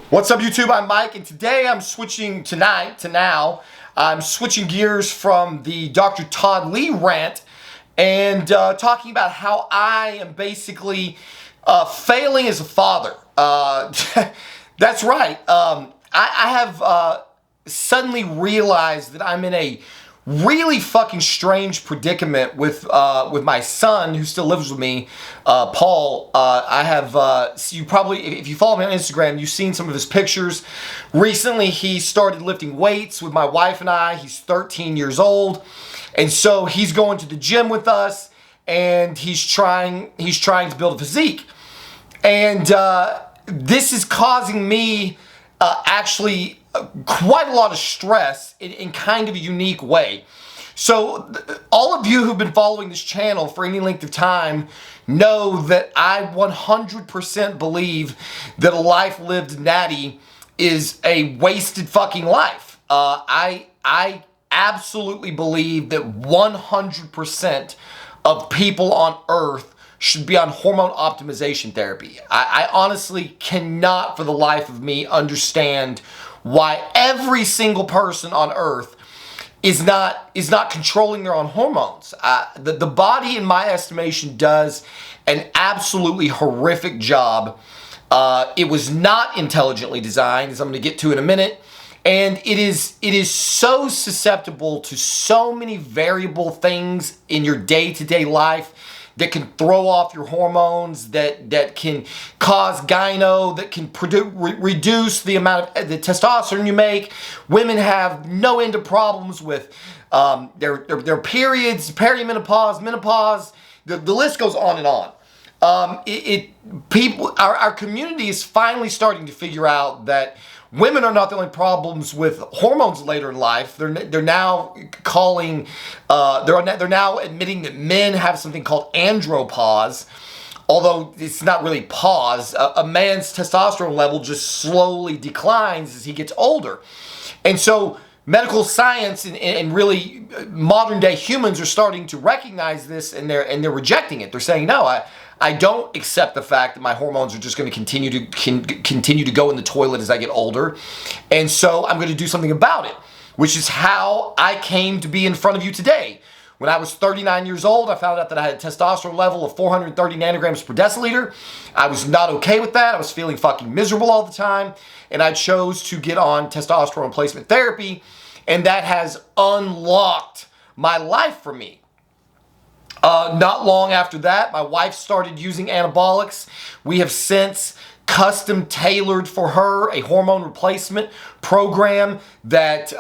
What's up, YouTube? I'm Mike, and today I'm switching I'm switching gears from the Dr. Todd Lee rant and talking about how I am basically failing as a father. That's right. I have suddenly realized that I'm in a really fucking strange predicament with my son who still lives with me, Paul. I have, you probably, if you follow me on Instagram, you've seen some of his pictures. Recently, he started lifting weights with my wife and I. He's 13 years old. And so he's going to the gym with us and he's trying to build a physique. And this is causing me actually quite a lot of stress in kind of a unique way. So all of you who've been following this channel for any length of time know that I 100% believe that a life lived natty is a wasted fucking life. I absolutely believe that 100% of people on earth should be on hormone optimization therapy. I honestly cannot for the life of me understand why every single person on earth is not controlling their own hormones. The body, in my estimation, does an absolutely horrific job. It was not intelligently designed, as I'm going to get to in a minute. And it is so susceptible to so many variable things in your day-to-day life that can throw off your hormones, that can cause gyno, that can reduce the amount of the testosterone you make. Women have no end of problems with their periods, perimenopause, menopause. The list goes on and on. Our community is finally starting to figure out that women are not the only problems with hormones later in life. They're now calling, they're now admitting that men have something called andropause, although it's not really pause. A man's testosterone level just slowly declines as he gets older. And so medical science and really modern day humans are starting to recognize this, and they're rejecting it. They're saying, no, I don't accept the fact that my hormones are just going to continue to go in the toilet as I get older. And so I'm going to do something about it, which is how I came to be in front of you today. When I was 39 years old, I found out that I had a testosterone level of 430 nanograms per deciliter. I was not okay with that. I was feeling fucking miserable all the time. And I chose to get on testosterone replacement therapy. And that has unlocked my life for me. Not long after that, my wife started using anabolics. We have since custom tailored for her a hormone replacement program that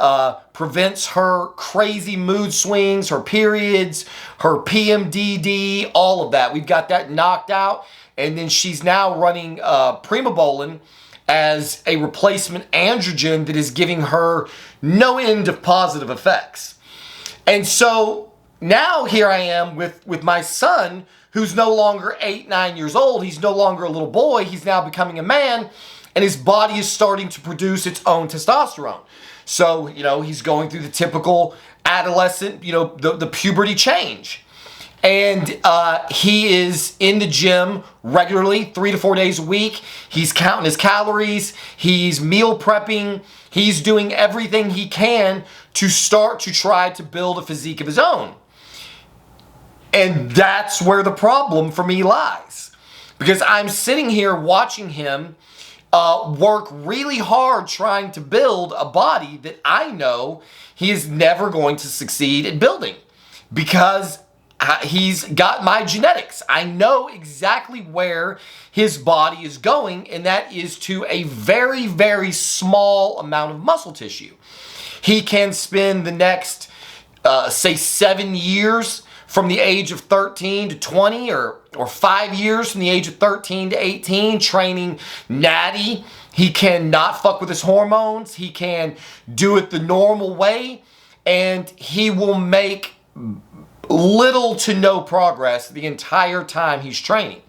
prevents her crazy mood swings, her periods, her PMDD, all of that. We've got that knocked out. And then she's now running primobolan as a replacement androgen that is giving her no end of positive effects. And so now here I am with my son, who's no longer 8, 9 years old. He's no longer a little boy. He's now becoming a man, and his body is starting to produce its own testosterone. So, he's going through the typical adolescent, the puberty change. And he is in the gym regularly, 3 to 4 days a week. He's counting his calories. He's meal prepping. He's doing everything he can to start to try to build a physique of his own. And that's where the problem for me lies. Because I'm sitting here watching him work really hard trying to build a body that I know he is never going to succeed at building. Because he's got my genetics. I know exactly where his body is going, and that is to a very, very small amount of muscle tissue. He can spend the next, say, 7 years from the age of 13 to 20, or 5 years from the age of 13 to 18, training natty. He cannot fuck with his hormones. He can do it the normal way, and he will make little to no progress the entire time he's training.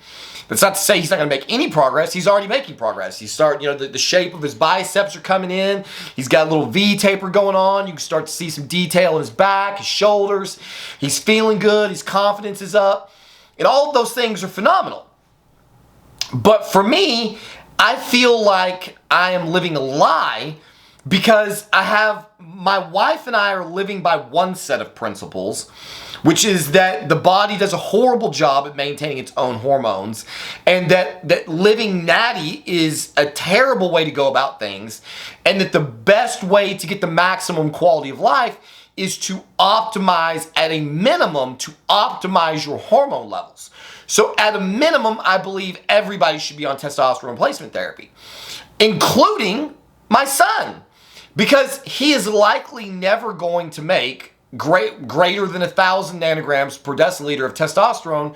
That's not to say he's not going to make any progress. He's already making progress. He's starting, the shape of his biceps are coming in. He's got a little V taper going on. You can start to see some detail in his back, his shoulders. He's feeling good. His confidence is up. And all of those things are phenomenal. But for me, I feel like I am living a lie because my wife and I are living by one set of principles, which is that the body does a horrible job at maintaining its own hormones, and that living natty is a terrible way to go about things, and that the best way to get the maximum quality of life is to optimize, at a minimum, to optimize your hormone levels. So at a minimum, I believe everybody should be on testosterone replacement therapy, including my son, because he is likely never going to make greater than 1,000 nanograms per deciliter of testosterone,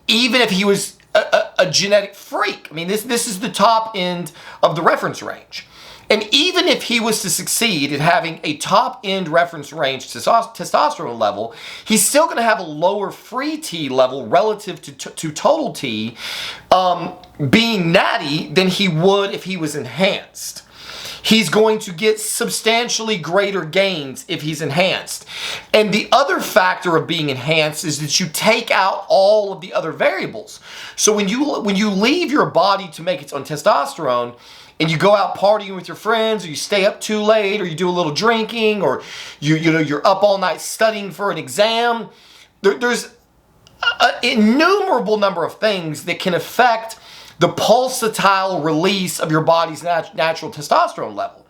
even if he was a genetic freak. I mean, this is the top end of the reference range. And even if he was to succeed at having a top-end reference range testosterone level, he's still going to have a lower free T level relative to total T, being natty, than he would if he was enhanced. He's going to get substantially greater gains if he's enhanced. And the other factor of being enhanced is that you take out all of the other variables. So when you leave your body to make its own testosterone, and you go out partying with your friends, or you stay up too late, or you do a little drinking, or you're up all night studying for an exam, there's an innumerable number of things that can affect the pulsatile release of your body's natural testosterone level.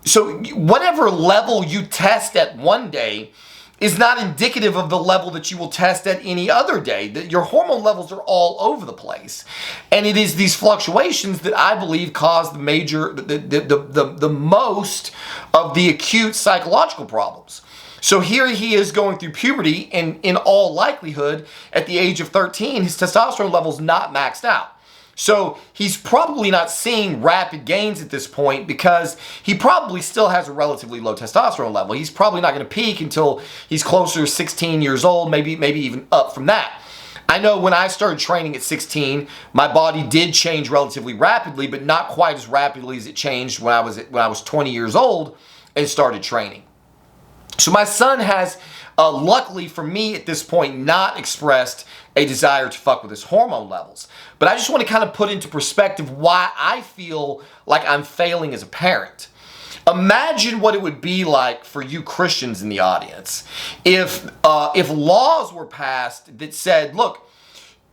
So whatever level you test at one day is not indicative of the level that you will test at any other day. That your hormone levels are all over the place. And it is these fluctuations that I believe cause the most of the acute psychological problems. So here he is going through puberty, and in all likelihood, at the age of 13, his testosterone level's not maxed out. So he's probably not seeing rapid gains at this point because he probably still has a relatively low testosterone level. He's probably not going to peak until he's closer to 16 years old, maybe even up from that. I know when I started training at 16, my body did change relatively rapidly, but not quite as rapidly as it changed when I was 20 years old and started training. So my son has, luckily for me at this point, not expressed a desire to fuck with his hormone levels. But I just want to kind of put into perspective why I feel like I'm failing as a parent. Imagine what it would be like for you Christians in the audience if laws were passed that said, look,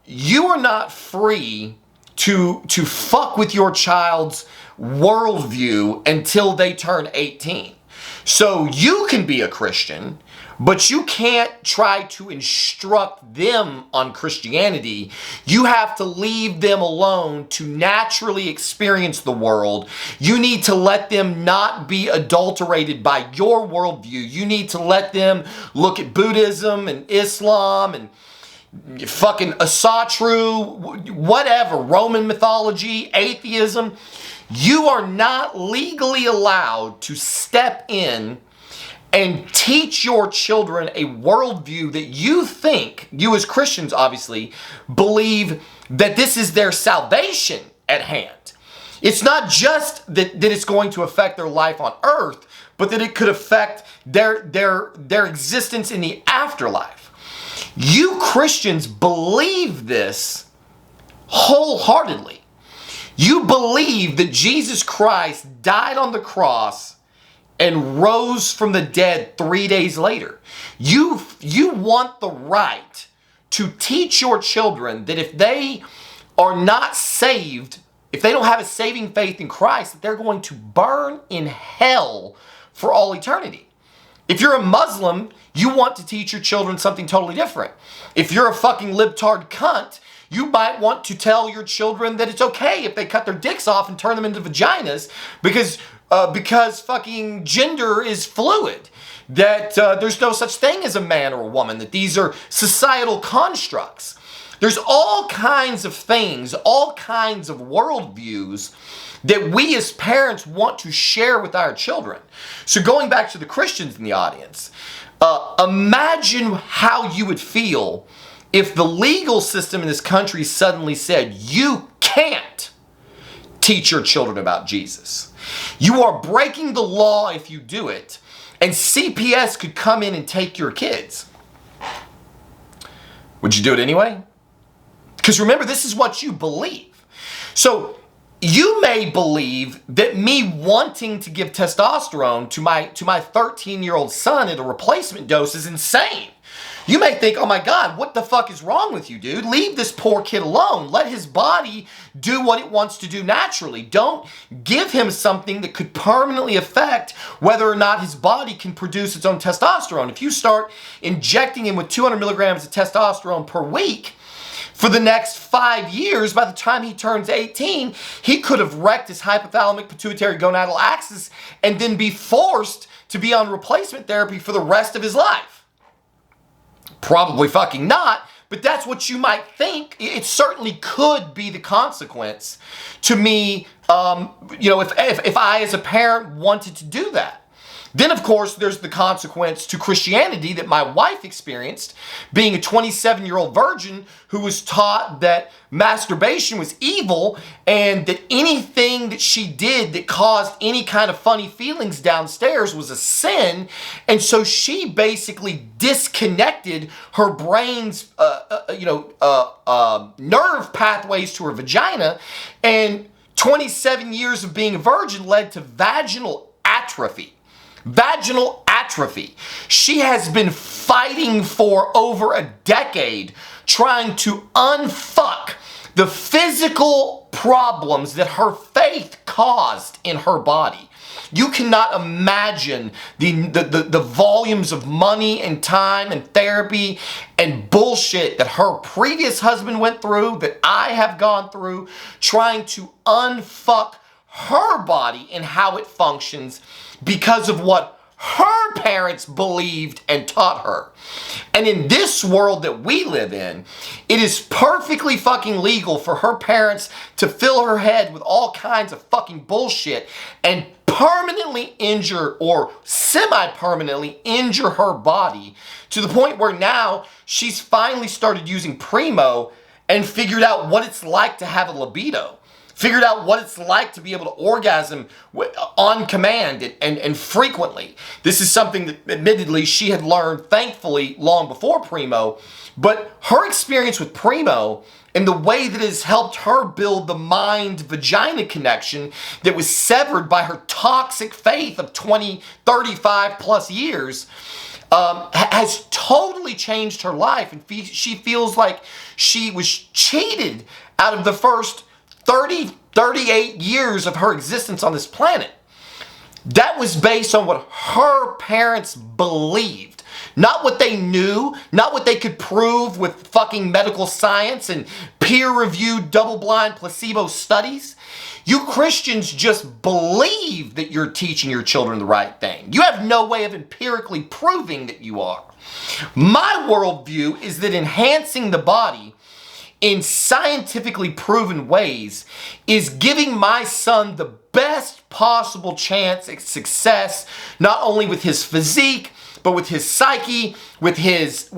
you are not free to fuck with your child's worldview until they turn 18. So you can be a Christian, but you can't try to instruct them on Christianity. You have to leave them alone to naturally experience the world. You need to let them not be adulterated by your worldview. You need to let them look at Buddhism and Islam and fucking Asatru, whatever, Roman mythology, atheism. You are not legally allowed to step in and teach your children a worldview that you think, you as Christians obviously, believe that this is their salvation at hand. It's not just that it's going to affect their life on earth, but that it could affect their existence in the afterlife. You Christians believe this wholeheartedly. You believe that Jesus Christ died on the cross and rose from the dead 3 days later. You want the right to teach your children that if they are not saved, if they don't have a saving faith in Christ, that they're going to burn in hell for all eternity. If you're a Muslim, you want to teach your children something totally different. If you're a fucking libtard cunt, you might want to tell your children that it's okay if they cut their dicks off and turn them into vaginas because fucking gender is fluid, that there's no such thing as a man or a woman, that these are societal constructs. There's all kinds of things, all kinds of worldviews that we as parents want to share with our children. So going back to the Christians in the audience, imagine how you would feel if the legal system in this country suddenly said, you can't teach your children about Jesus. You are breaking the law if you do it, and CPS could come in and take your kids. Would you do it anyway? Because remember, this is what you believe. So you may believe that me wanting to give testosterone to my 13-year-old son at a replacement dose is insane. You may think, oh my God, what the fuck is wrong with you, dude? Leave this poor kid alone. Let his body do what it wants to do naturally. Don't give him something that could permanently affect whether or not his body can produce its own testosterone. If you start injecting him with 200 milligrams of testosterone per week, for the next 5 years, by the time he turns 18, he could have wrecked his hypothalamic pituitary gonadal axis and then be forced to be on replacement therapy for the rest of his life. Probably fucking not, but that's what you might think. It certainly could be the consequence to me, if I as a parent wanted to do that. Then, of course, there's the consequence to Christianity that my wife experienced, being a 27-year-old virgin who was taught that masturbation was evil and that anything that she did that caused any kind of funny feelings downstairs was a sin. And so she basically disconnected her brain's, nerve pathways to her vagina. And 27 years of being a virgin led to vaginal atrophy. Vaginal atrophy. She has been fighting for over a decade trying to unfuck the physical problems that her faith caused in her body. You cannot imagine the volumes of money and time and therapy and bullshit that her previous husband went through, that I have gone through, trying to unfuck her body and how it functions because of what her parents believed and taught her. And in this world that we live in, it is perfectly fucking legal for her parents to fill her head with all kinds of fucking bullshit and permanently injure or semi-permanently injure her body to the point where now she's finally started using Primo and figured out what it's like to have a libido. Figured out what it's like to be able to orgasm on command and frequently. This is something that admittedly she had learned, thankfully, long before Primo. But her experience with Primo and the way that it has helped her build the mind-vagina connection that was severed by her toxic faith of 20, 35 plus years has totally changed her life. And she feels like she was cheated out of the first 38 years of her existence on this planet. That was based on what her parents believed. Not what they knew, not what they could prove with fucking medical science and peer-reviewed double-blind placebo studies. You Christians just believe that you're teaching your children the right thing. You have no way of empirically proving that you are. My worldview is that enhancing the body in scientifically proven ways is giving my son the best possible chance at success, not only with his physique, but with his psyche, with his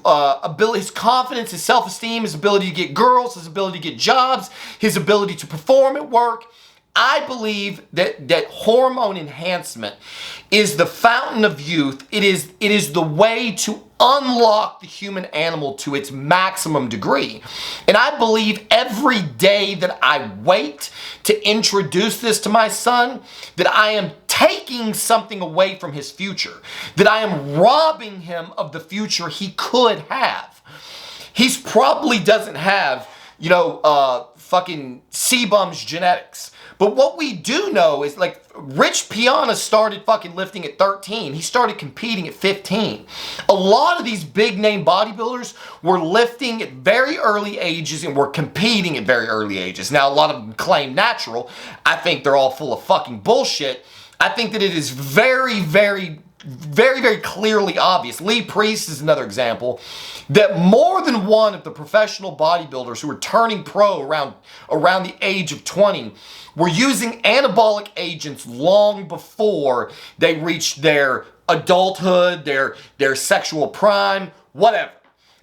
ability, his confidence, his self-esteem, his ability to get girls, his ability to get jobs, his ability to perform at work. I believe that hormone enhancement is the fountain of youth. It is the way to unlock the human animal to its maximum degree. And I believe every day that I wait to introduce this to my son, that I am taking something away from his future, that I am robbing him of the future he could have. He's probably doesn't have, fucking C-bum's genetics. But what we do know is, like, Rich Piana started fucking lifting at 13. He started competing at 15. A lot of these big name bodybuilders were lifting at very early ages and were competing at very early ages. Now, a lot of them claim natural. I think they're all full of fucking bullshit. I think that it is very, very, very, very clearly obvious. Lee Priest is another example, that more than one of the professional bodybuilders who were turning pro around the age of 20 were using anabolic agents long before they reached their adulthood, their sexual prime, whatever.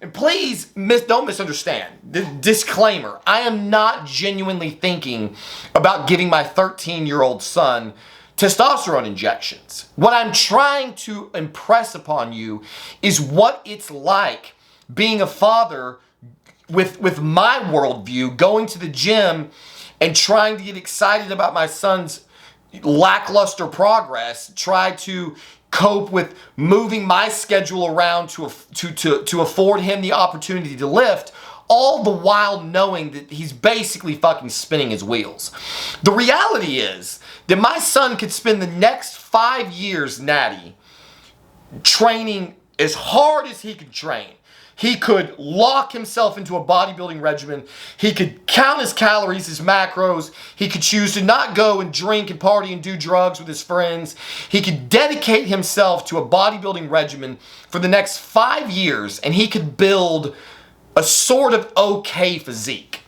And please don't misunderstand. The disclaimer, I am not genuinely thinking about giving my 13-year-old son testosterone injections. What I'm trying to impress upon you is what it's like being a father with my worldview, going to the gym and trying to get excited about my son's lackluster progress, try to cope with moving my schedule around to afford him the opportunity to lift, all the while knowing that he's basically fucking spinning his wheels. The reality is that my son could spend the next 5 years, Natty, training as hard as he could train. He could lock himself into a bodybuilding regimen. He could count his calories, his macros. He could choose to not go and drink and party and do drugs with his friends. He could dedicate himself to a bodybuilding regimen for the next 5 years, and he could build a sort of okay physique.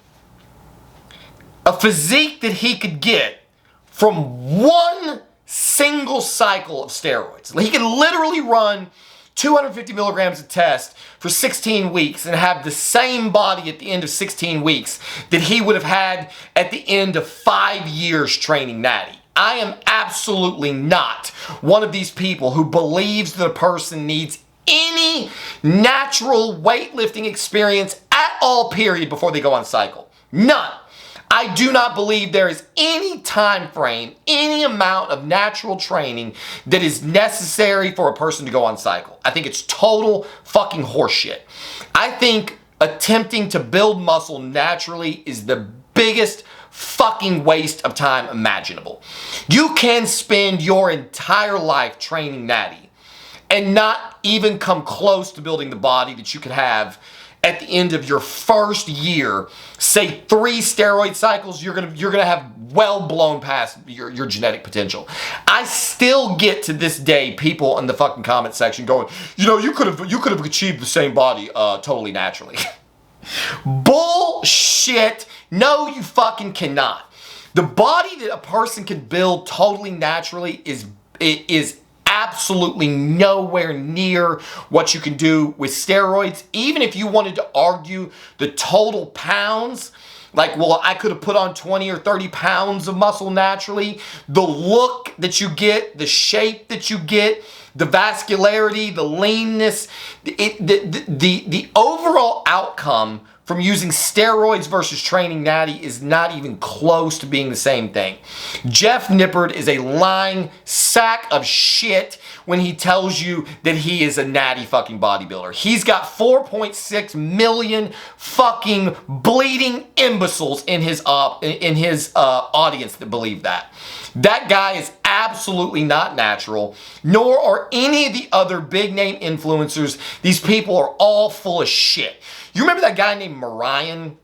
A physique that he could get from one single cycle of steroids. He could literally run 250 milligrams a test for 16 weeks and have the same body at the end of 16 weeks that he would have had at the end of 5 years training Natty. I am absolutely not one of these people who believes that a person needs any natural weightlifting experience at all, period, before they go on cycle. None. I do not believe there is any time frame, any amount of natural training that is necessary for a person to go on cycle. I think it's total fucking horseshit. I think attempting to build muscle naturally is the biggest fucking waste of time imaginable. You can spend your entire life training Natty and not even come close to building the body that you could have at the end of your first year. Say 3 steroid cycles, you're gonna have well blown past your genetic potential. I still get to this day people in the fucking comment section going, you could have achieved the same body totally naturally. Bullshit. No, you fucking cannot. The body that a person can build totally naturally is absolutely nowhere near what you can do with steroids. Even if you wanted to argue the total pounds, like, well, I could have put on 20 or 30 pounds of muscle naturally, the look that you get, the shape that you get, the vascularity, the leanness, the overall outcome from using steroids versus training Natty is not even close to being the same thing. Jeff Nippard is a lying sack of shit when he tells you that he is a Natty fucking bodybuilder. He's got 4.6 million fucking bleeding imbeciles in his audience that believe that. That guy is absolutely not natural, nor are any of the other big name influencers. These people are all full of shit. You remember that guy named Marion?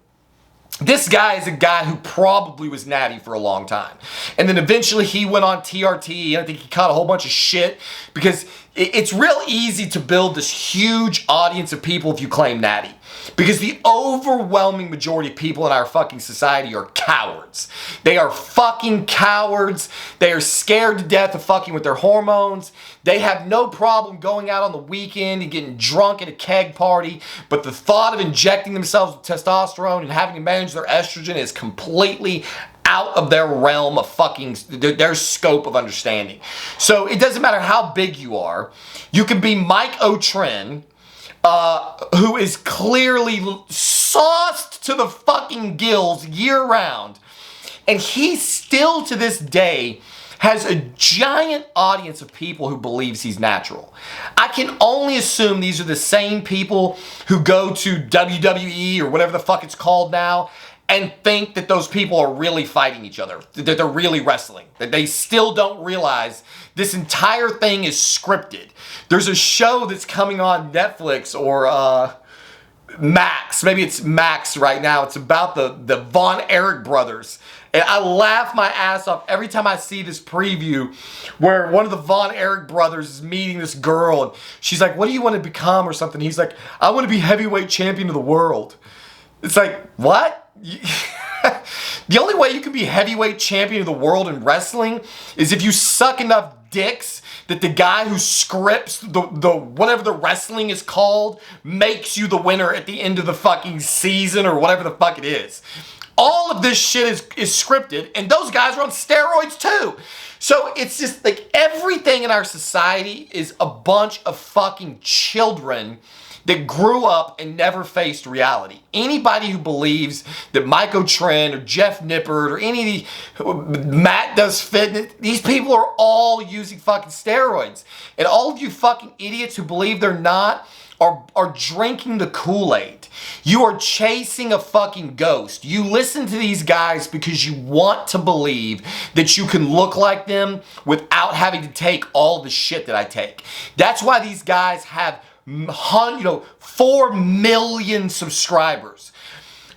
This guy is a guy who probably was Natty for a long time. And then eventually he went on TRT, and I think he caught a whole bunch of shit because it's real easy to build this huge audience of people if you claim Natty. Because the overwhelming majority of people in our fucking society are cowards. They are fucking cowards. They are scared to death of fucking with their hormones. They have no problem going out on the weekend and getting drunk at a keg party, but the thought of injecting themselves with testosterone and having to manage their estrogen is completely out of their realm of fucking, their scope of understanding. So it doesn't matter how big you are. You can be Mike O'Tren, who is clearly sauced to the fucking gills year round, and he still to this day has a giant audience of people who believes he's natural. I can only assume these are the same people who go to WWE or whatever the fuck it's called now and think that those people are really fighting each other, that they're really wrestling, that they still don't realize this entire thing is scripted. There's a show that's coming on Netflix or Max, maybe it's Max right now. It's about the Von Erich brothers. And I laugh my ass off every time I see this preview where one of the Von Erich brothers is meeting this girl and she's like, what do you want to become or something? He's like, I want to be heavyweight champion of the world. It's like, what? The only way you can be heavyweight champion of the world in wrestling is if you suck enough dicks that the guy who scripts the whatever the wrestling is called makes you the winner at the end of the fucking season or whatever the fuck it is. All of this shit is scripted, and those guys are on steroids too. So it's just like everything in our society is a bunch of fucking children that grew up and never faced reality. Anybody who believes that Mike O'Tren or Jeff Nippert or any of these, Matt Does Fitness, these people are all using fucking steroids. And all of you fucking idiots who believe they're not are drinking the Kool-Aid. You are chasing a fucking ghost. You listen to these guys because you want to believe that you can look like them without having to take all the shit that I take. That's why these guys have 4 million subscribers,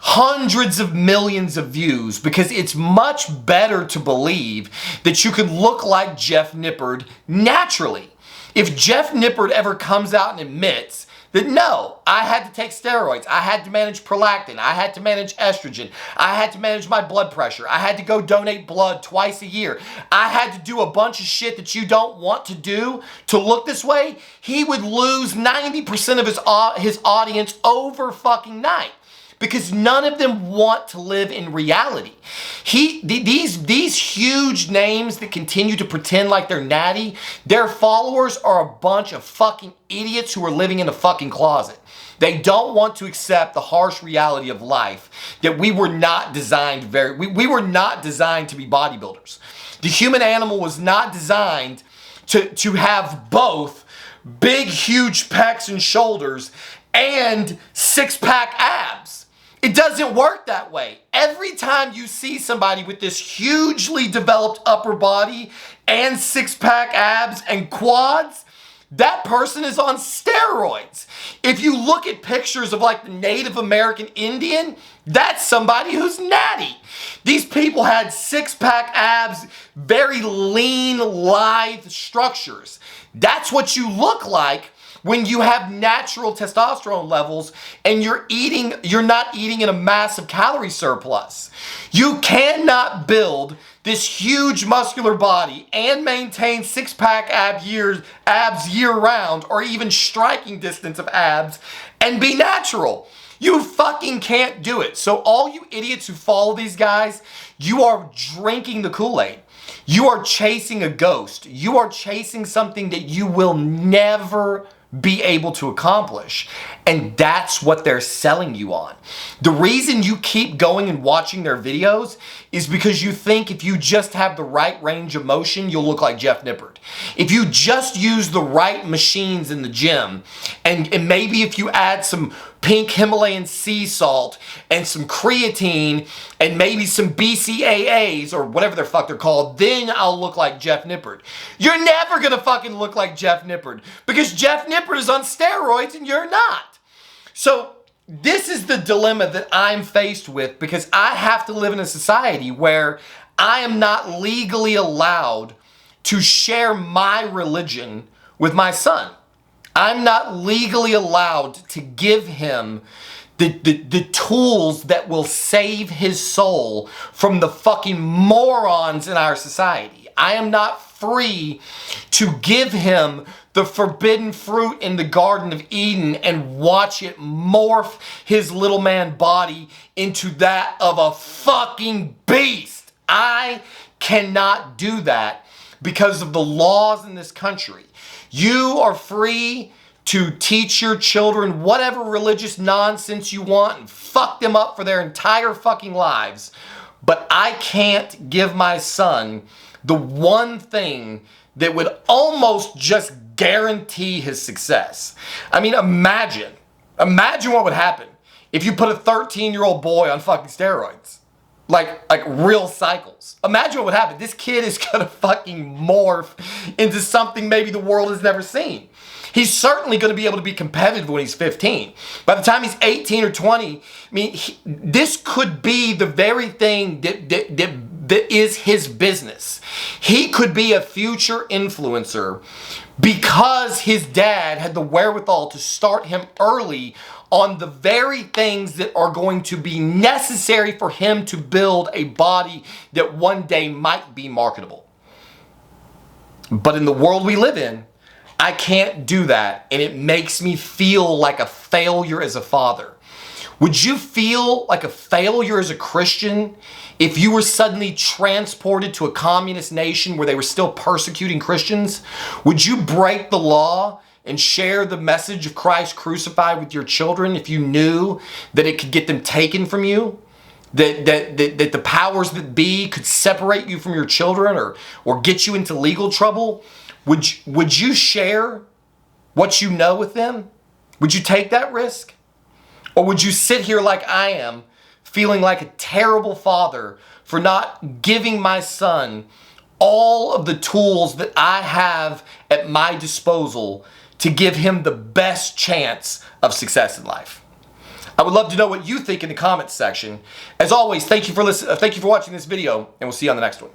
hundreds of millions of views, because it's much better to believe that you can look like Jeff Nippert naturally. If Jeff Nippert ever comes out and admits that no, I had to take steroids, I had to manage prolactin, I had to manage estrogen, I had to manage my blood pressure, I had to go donate blood twice a year, I had to do a bunch of shit that you don't want to do to look this way, he would lose 90% of his audience over fucking night. Because none of them want to live in reality. These huge names that continue to pretend like they're natty, their followers are a bunch of fucking idiots who are living in a fucking closet. They don't want to accept the harsh reality of life that we were not designed we were not designed to be bodybuilders. The human animal was not designed to have both big, huge pecs and shoulders and six-pack abs. It doesn't work that way. Every time you see somebody with this hugely developed upper body and six-pack abs and quads, that person is on steroids. If you look at pictures of like the Native American Indian, that's somebody who's natty. These people had six-pack abs, very lean, lithe structures. That's what you look like when you have natural testosterone levels and you're not eating in a massive calorie surplus. You cannot build this huge muscular body and maintain six-pack abs year-round, or even striking distance of abs, and be natural. You fucking can't do it. So all you idiots who follow these guys, you are drinking the Kool-Aid. You are chasing a ghost. You are chasing something that you will never be able to accomplish. And that's what they're selling you on. The reason you keep going and watching their videos is because you think if you just have the right range of motion, you'll look like Jeff Nippert. If you just use the right machines in the gym, and maybe if you add some pink Himalayan sea salt and some creatine and maybe some BCAAs or whatever the fuck they're called, then I'll look like Jeff Nippert. You're never gonna fucking look like Jeff Nippert because Jeff Nippert is on steroids and you're not. So this is the dilemma that I'm faced with, because I have to live in a society where I am not legally allowed to share my religion with my son. I'm not legally allowed to give him the tools that will save his soul from the fucking morons in our society. I am not free to give him the forbidden fruit in the Garden of Eden and watch it morph his little man body into that of a fucking beast. I cannot do that because of the laws in this country. You are free to teach your children whatever religious nonsense you want and fuck them up for their entire fucking lives. But I can't give my son the one thing that would almost just guarantee his success. I mean, imagine what would happen if you put a 13-year-old boy on fucking steroids. Like real cycles. Imagine what would happen. This kid is gonna fucking morph into something maybe the world has never seen. He's certainly gonna be able to be competitive when he's 15. By the time he's 18 or 20, I mean, this could be the very thing that is his business. He could be a future influencer because his dad had the wherewithal to start him early on the very things that are going to be necessary for him to build a body that one day might be marketable. But in the world we live in, I can't do that, and it makes me feel like a failure as a father. Would you feel like a failure as a Christian if you were suddenly transported to a communist nation where they were still persecuting Christians? Would you break the law and share the message of Christ crucified with your children if you knew that it could get them taken from you? That the powers that be could separate you from your children or get you into legal trouble? Would you share what you know with them? Would you take that risk? Or would you sit here like I am, feeling like a terrible father for not giving my son all of the tools that I have at my disposal to give him the best chance of success in life? I would love to know what you think in the comments section. As always, thank you for watching this video, and we'll see you on the next one.